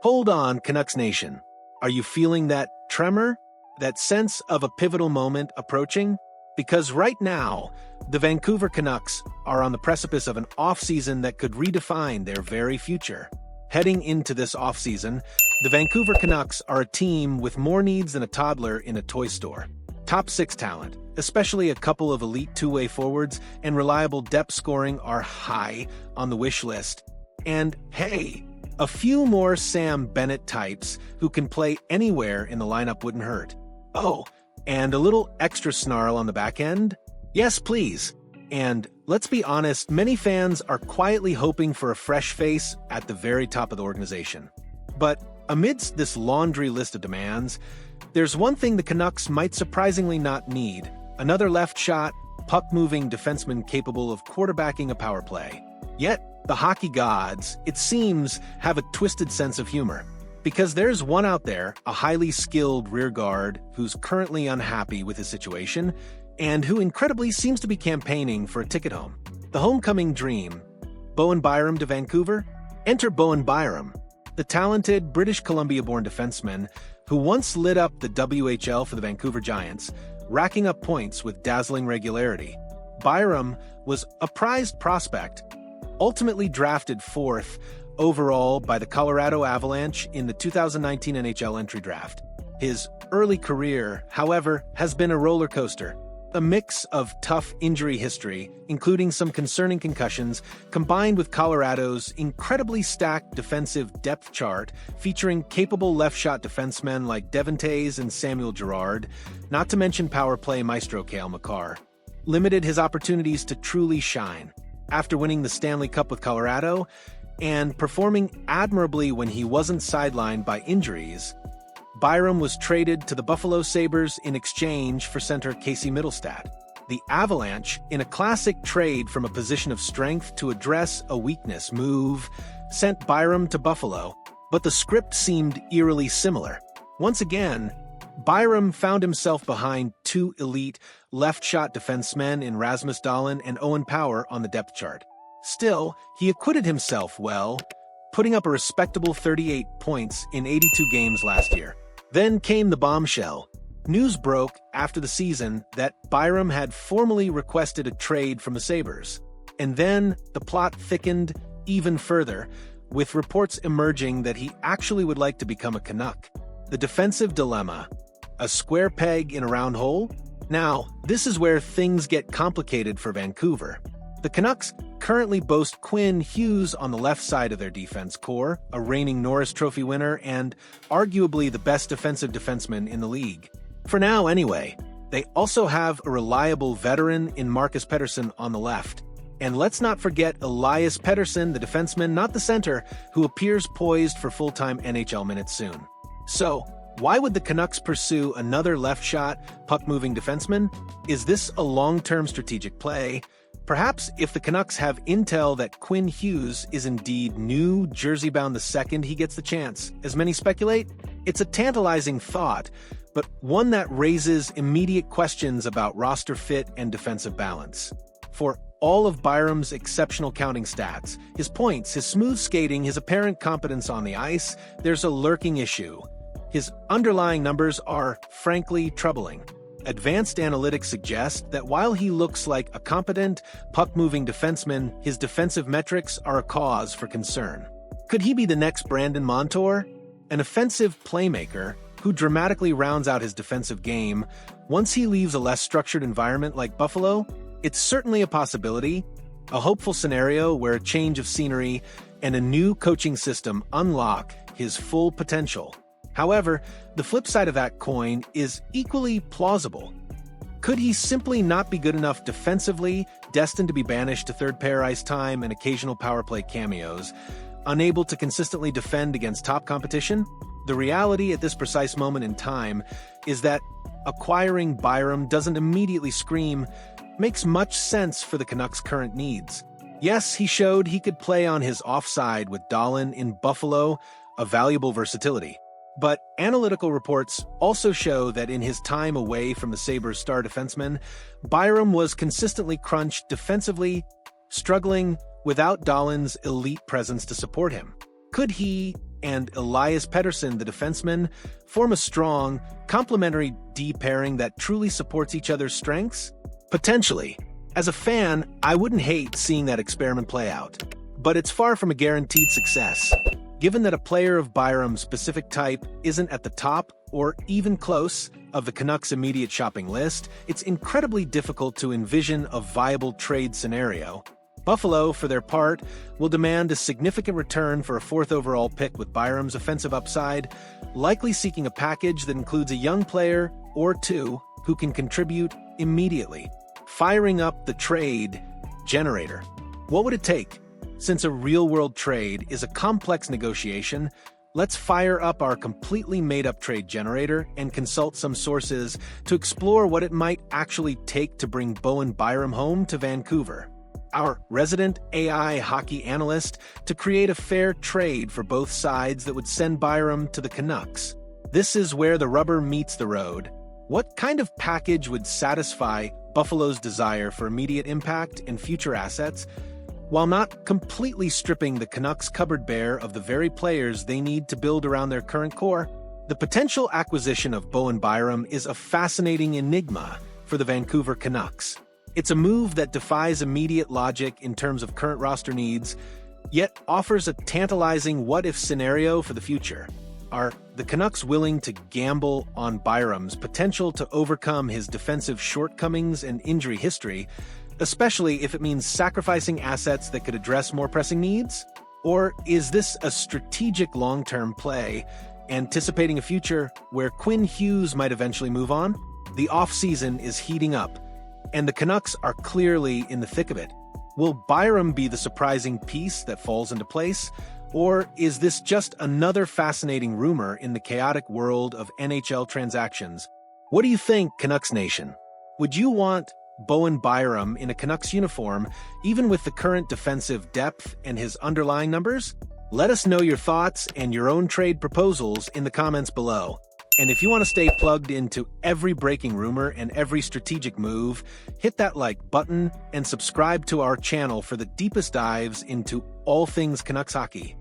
Hold on, Canucks Nation. Are you feeling that tremor? That sense of a pivotal moment approaching? Because right now, the Vancouver Canucks are on the precipice of an offseason that could redefine their very future. Heading into this offseason, the Vancouver Canucks are a team with more needs than a toddler in a toy store. Top 6 talent, especially a couple of elite two-way forwards and reliable depth scoring, are high on the wish list. And hey, a few more Sam Bennett types who can play anywhere in the lineup wouldn't hurt. Oh, and a little extra snarl on the back end? Yes, please. And let's be honest, many fans are quietly hoping for a fresh face at the very top of the organization. But amidst this laundry list of demands, there's one thing the Canucks might surprisingly not need: another left shot, puck-moving defenseman capable of quarterbacking a power play. Yet, the hockey gods, it seems, have a twisted sense of humor. Because there's one out there, a highly skilled rear guard who's currently unhappy with his situation, and who incredibly seems to be campaigning for a ticket home. The homecoming dream. Bowen Byram to Vancouver? Enter Browen Byram, the talented British Columbia-born defenseman who once lit up the WHL for the Vancouver Giants, racking up points with dazzling regularity. Byram was a prized prospect, ultimately drafted 4th overall by the Colorado Avalanche in the 2019 NHL entry draft. His early career, however, has been a roller coaster. A mix of tough injury history, including some concerning concussions, combined with Colorado's incredibly stacked defensive depth chart featuring capable left-shot defensemen like Devon Toews and Samuel Girard, not to mention power play maestro Cale Makar, limited his opportunities to truly shine. After winning the Stanley Cup with Colorado and performing admirably when he wasn't sidelined by injuries, Byram was traded to the Buffalo Sabres in exchange for center Casey Mittelstadt. The Avalanche, in a classic trade from a position of strength to address a weakness move, sent Byram to Buffalo, but the script seemed eerily similar. Once again, Byram found himself behind two elite left-shot defensemen in Rasmus Dahlin and Owen Power on the depth chart. Still, he acquitted himself well, putting up a respectable 38 points in 82 games last year. Then came the bombshell. News broke after the season that Byram had formally requested a trade from the Sabres. And then the plot thickened even further, with reports emerging that he actually would like to become a Canuck. The defensive dilemma: a square peg in a round hole? Now, this is where things get complicated for Vancouver. The Canucks currently boast Quinn Hughes on the left side of their defense core, a reigning Norris Trophy winner and arguably the best defensive defenseman in the league. For now, anyway. They also have a reliable veteran in Marcus Pettersson on the left. And let's not forget Elias Pettersson, the defenseman, not the center, who appears poised for full-time NHL minutes soon. So, why would the Canucks pursue another left-shot, puck-moving defenseman? Is this a long-term strategic play? Perhaps if the Canucks have intel that Quinn Hughes is indeed New Jersey-bound the second he gets the chance, as many speculate, it's a tantalizing thought, but one that raises immediate questions about roster fit and defensive balance. For all of Byram's exceptional counting stats, his points, his smooth skating, his apparent competence on the ice, there's a lurking issue. His underlying numbers are, frankly, troubling. Advanced analytics suggest that while he looks like a competent, puck-moving defenseman, his defensive metrics are a cause for concern. Could he be the next Brandon Montour? An offensive playmaker who dramatically rounds out his defensive game once he leaves a less structured environment like Buffalo? It's certainly a possibility, a hopeful scenario where a change of scenery and a new coaching system unlock his full potential. However, the flip side of that coin is equally plausible. Could he simply not be good enough defensively, destined to be banished to third-pair ice time and occasional power play cameos, unable to consistently defend against top competition? The reality at this precise moment in time is that acquiring Byram doesn't immediately scream, makes much sense for the Canucks' current needs. Yes, he showed he could play on his offside with Dahlin in Buffalo, a valuable versatility. But analytical reports also show that in his time away from the Sabres' star defenseman, Byram was consistently crunched defensively, struggling without Dahlin's elite presence to support him. Could he, and Elias Pettersson, the defenseman, form a strong, complementary D pairing that truly supports each other's strengths? Potentially. As a fan, I wouldn't hate seeing that experiment play out. But it's far from a guaranteed success. Given that a player of Byram's specific type isn't at the top, or even close, of the Canucks' immediate shopping list, it's incredibly difficult to envision a viable trade scenario. Buffalo, for their part, will demand a significant return for a fourth overall pick with Byram's offensive upside, likely seeking a package that includes a young player or two who can contribute immediately. Firing up the trade generator. What would it take? Since a real-world trade is a complex negotiation, let's fire up our completely made-up trade generator and consult some sources to explore what it might actually take to bring Bowen Byram home to Vancouver. Our resident AI hockey analyst to create a fair trade for both sides that would send Byram to the Canucks. This is where the rubber meets the road. What kind of package would satisfy Buffalo's desire for immediate impact and future assets, while not completely stripping the Canucks' cupboard bare of the very players they need to build around their current core? The potential acquisition of Bowen Byram is a fascinating enigma for the Vancouver Canucks. It's a move that defies immediate logic in terms of current roster needs, yet offers a tantalizing what-if scenario for the future. Are the Canucks willing to gamble on Byram's potential to overcome his defensive shortcomings and injury history, especially if it means sacrificing assets that could address more pressing needs? Or is this a strategic long-term play, anticipating a future where Quinn Hughes might eventually move on? The offseason is heating up, and the Canucks are clearly in the thick of it. Will Byram be the surprising piece that falls into place? Or is this just another fascinating rumor in the chaotic world of NHL transactions? What do you think, Canucks Nation? Would you want Bowen Byram in a Canucks uniform, even with the current defensive depth and his underlying numbers? Let us know your thoughts and your own trade proposals in the comments below. And if you want to stay plugged into every breaking rumor and every strategic move, hit that like button and subscribe to our channel for the deepest dives into all things Canucks hockey.